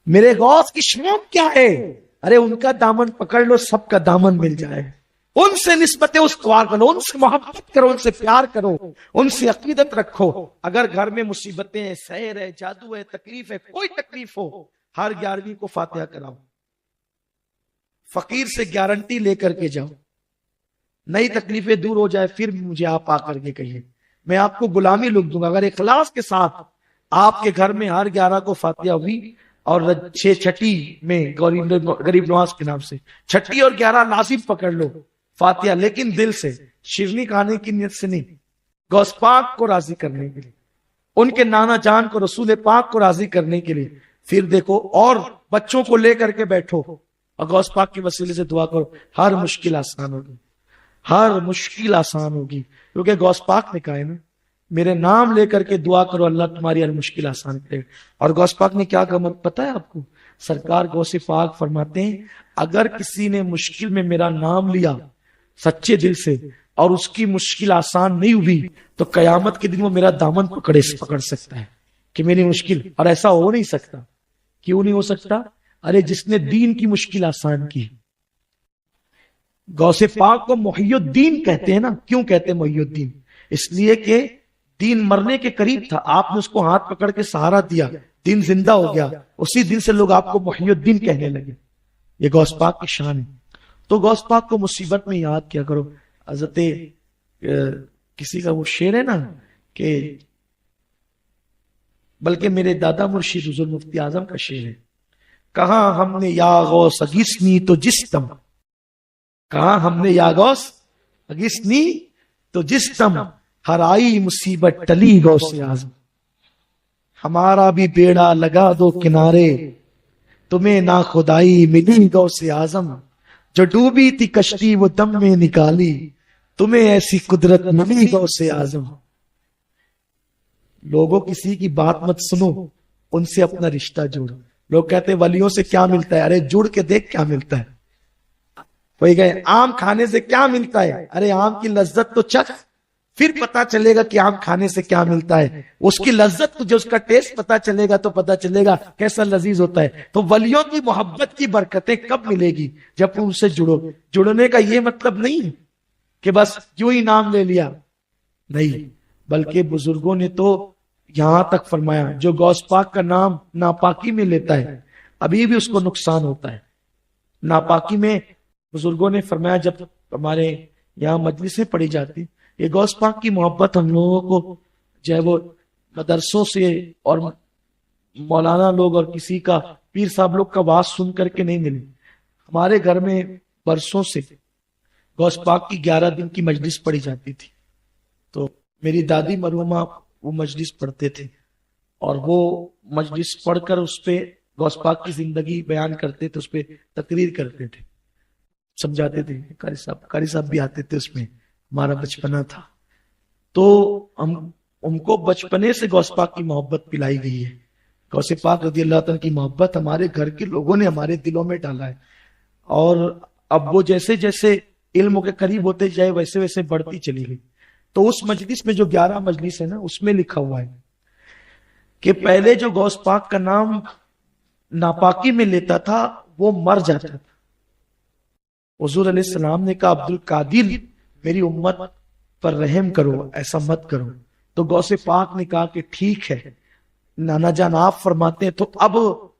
میرے غوث کی شان کیا ہے؟ ارے ان کا دامن پکڑ لو، سب کا دامن مل جائے. ان سے نسبت استوار کرو، ان سے محبت کرو، ان سے پیار کرو، ان سے عقیدت رکھو. اگر گھر میں مصیبتیں ہیں، سحر ہے، جادو ہے، تکلیف ہے، کوئی تکلیف ہو، ہر 11ویں کو فاتحہ کراؤ. فقیر سے گارنٹی لے کر کے جاؤ، نئی تکلیفیں دور ہو جائے پھر مجھے آپ آ کر کے کہیے، میں آپ کو غلامی لکھ دوں گا. اگر اخلاص کے ساتھ آپ کے گھر میں ہر 11 کو فاتحہ ہوئی، اور چھٹی میں غریب نواز کے نام سے 6 اور 11 لازم پکڑ لو فاتحہ، لیکن دل سے، شیرنی کھانے کی نیت سے نہیں، غوث پاک کو راضی کرنے کے لیے، ان کے نانا جان کو، رسول پاک کو راضی کرنے کے لیے. پھر دیکھو، اور بچوں کو لے کر کے بیٹھو اور غوث پاک کی وسیلے سے دعا کرو، ہر مشکل آسان ہوگی، ہر مشکل آسان ہوگی. کیونکہ غوث پاک نے کہا ہے نا، میرے نام لے کر کے دعا کرو، اللہ تمہاری ہر مشکل آسان کرے گا. اور غوث پاک نے کیا کہا پتا ہے آپ کو؟ سرکار غوث پاک فرماتے ہیں، اگر کسی نے مشکل میں میرا نام لیا سچے دل سے اور اس کی مشکل آسان نہیں ہوئی، تو قیامت کے دن وہ میرا دامن پکڑ سکتا ہے کہ میری مشکل. اور ایسا ہو نہیں سکتا. کیوں نہیں ہو سکتا؟ ارے جس نے دین کی مشکل آسان کی. غوث پاک کو محی الدین کہتے ہیں نا. کیوں کہتے ہیں محی الدین؟ اس لیے کہ دین مرنے کے قریب تھا، آپ نے اس کو ہاتھ پکڑ کے سہارا دیا، دین زندہ ہو گیا. اسی دن سے لوگ آپ کو محی الدین کہنے لگے. یہ غوث پاک کی شان ہے. تو غوث پاک کو مصیبت میں یاد کیا کرو. حضرت کسی کا وہ شعر ہے نا کہ، بلکہ میرے دادا مرشد حضور مفتی اعظم کا شعر ہے، کہاں ہم نے یا غوث اگسنی تو جستم، کہاں ہم نے یا غوث اگسنی تو جستم، ہر آئی مصیبت ٹلی غوث اعظم. ہمارا بھی بیڑا لگا دو کنارے، تمہیں نا خدائی ملی غوث اعظم. جو ڈوبی تھی کشتی وہ دم میں نکالی، تمہیں ایسی قدرت ملی غوث اعظم. لوگوں کسی کی بات مت سنو، ان سے اپنا رشتہ جوڑو. لوگ کہتے ہیں ولیوں سے کیا ملتا ہے؟ ارے جڑ کے دیکھ کیا ملتا ہے. کوئی کہے آم کھانے سے کیا ملتا ہے؟ ارے آم کی لذت تو چکھ، پھر پتا چلے گا کہ آم کھانے سے کیا ملتا ہے. اس کی لذت تجھے، اس کا ٹیسٹ پتا چلے گا تو پتا چلے گا کیسا لذیذ ہوتا ہے. تو ولیوں کی محبت کی برکتیں کب ملے گی؟ جب تم ان سے جڑو. جڑنے کا یہ مطلب نہیں کہ بس یوں ہی نام لے لیا، نہیں، بلکہ بزرگوں نے تو یہاں تک فرمایا جو غوث پاک کا نام ناپاکی میں لیتا ہے ابھی بھی اس کو نقصان ہوتا ہے. ناپاکی میں بزرگوں نے فرمایا، جب ہمارے یہاں مجلسیں پڑھی جاتی، یہ غوث پاک کی محبت ہم لوگوں کو جو ہے وہ مدرسوں سے اور مولانا لوگ اور کسی کا پیر صاحب لوگ کا واز سن کر کے نہیں ملی. ہمارے گھر میں برسوں سے غوث پاک کی 11 دن کی مجلس پڑھی جاتی تھی. تو میری دادی مرحومہ وہ مجلس پڑھتے تھے، اور وہ مجلس پڑھ کر اس پہ غوث پاک کی زندگی بیان کرتے تھے، اس پہ تقریر کرتے تھے، سمجھاتے تھے. قاری صاحب بھی آتے تھے. اس میں ہمارا بچپنا تھا. تو ہم کو بچپنے سے غوث پاک کی محبت پلائی گئی ہے. غوث پاک رضی اللہ تعالیٰ کی محبت ہمارے گھر کے لوگوں نے ہمارے دلوں میں ڈالا ہے. اور اب وہ جیسے جیسے علم کے قریب ہوتے جائے ویسے ویسے بڑھتی چلی گئی. تو اس مجلس میں جو 11 مجلس ہے نا، اس میں لکھا ہوا ہے کہ پہلے جو غوث پاک کا نام ناپاکی میں لیتا تھا وہ مر جاتا تھا. حضور علیہ السلام نے کہا عبد القادر میری امت پر رحم کرو، ایسا مت کرو. تو غوث پاک نے کہا کہ ٹھیک ہے نانا جان، آپ فرماتے ہیں تو اب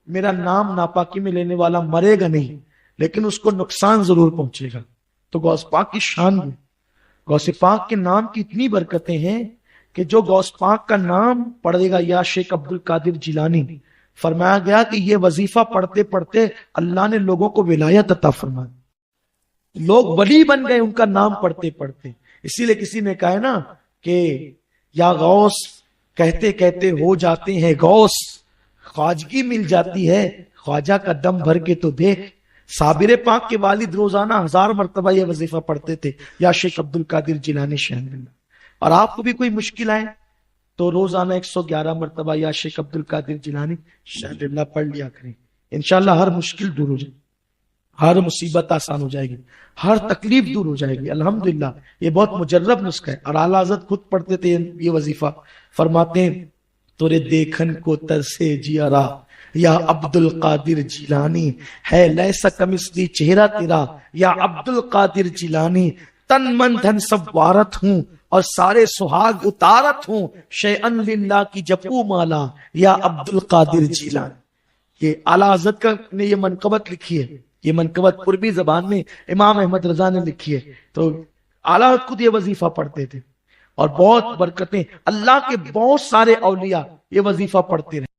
میرا نام ناپاکی میں لینے والا مرے گا نہیں، لیکن اس کو نقصان ضرور پہنچے گا. تو غوث پاک کی شان ہے. غوث پاک کے نام کی اتنی برکتیں ہیں کہ جو غوث پاک کا نام پڑھے گا، یا شیخ عبد القادر جیلانی، فرمایا گیا کہ یہ وظیفہ پڑھتے پڑھتے اللہ نے لوگوں کو ولایت عطا فرمائی. لوگ ولی بن گئے ان کا نام پڑھتے پڑھتے. اسی لیے کسی نے کہا ہے نا کہ یا غوث کہتے کہتے ہو جاتے ہیں غوث، خواجگی مل جاتی ہے خواجہ کا دم بھر کے تو دیکھ. صابر پاک کے والد روزانہ 1000 مرتبہ یہ وظیفہ پڑھتے تھے، یا شیخ عبد القادر جیلانی شہن اللہ. اور آپ کو بھی کوئی مشکل آئے تو روزانہ 111 مرتبہ یا شیخ عبد القادر جیلانی شہن اللہ پڑھ لیا کریں. انشاءاللہ ہر مشکل دور ہو جائے گی، ہر مصیبت آسان ہو جائے گی، ہر تکلیف دور ہو جائے گی. الحمدللہ یہ بہت مجرب نسخہ ہے. اور اعلیٰ حضرت خود پڑھتے تھے یہ وظیفہ. فرماتے ہیں تورے دیکھن کو ترسے جیارا، یا عبد القادر جیلانی، ہے لیسا کمثلی چہرہ تیرا یا عبد القادر جیلانی، تن من دھن سب وارت ہوں اور سارے سہاگ اتارت ہوں، شیئن للہ کی جپو مالا یا عبد القادر جیلانی۔ یہ اعلیٰ حضرت کا نے یہ منقبت لکھی ہے، یہ منقبت عربی زبان میں امام احمد رضا نے لکھی ہے۔ تو اعلیٰ حضرت خود یہ وظیفہ پڑھتے تھے اور بہت برکتیں، اللہ کے بہت سارے اولیاء یہ وظیفہ پڑھتے رہے۔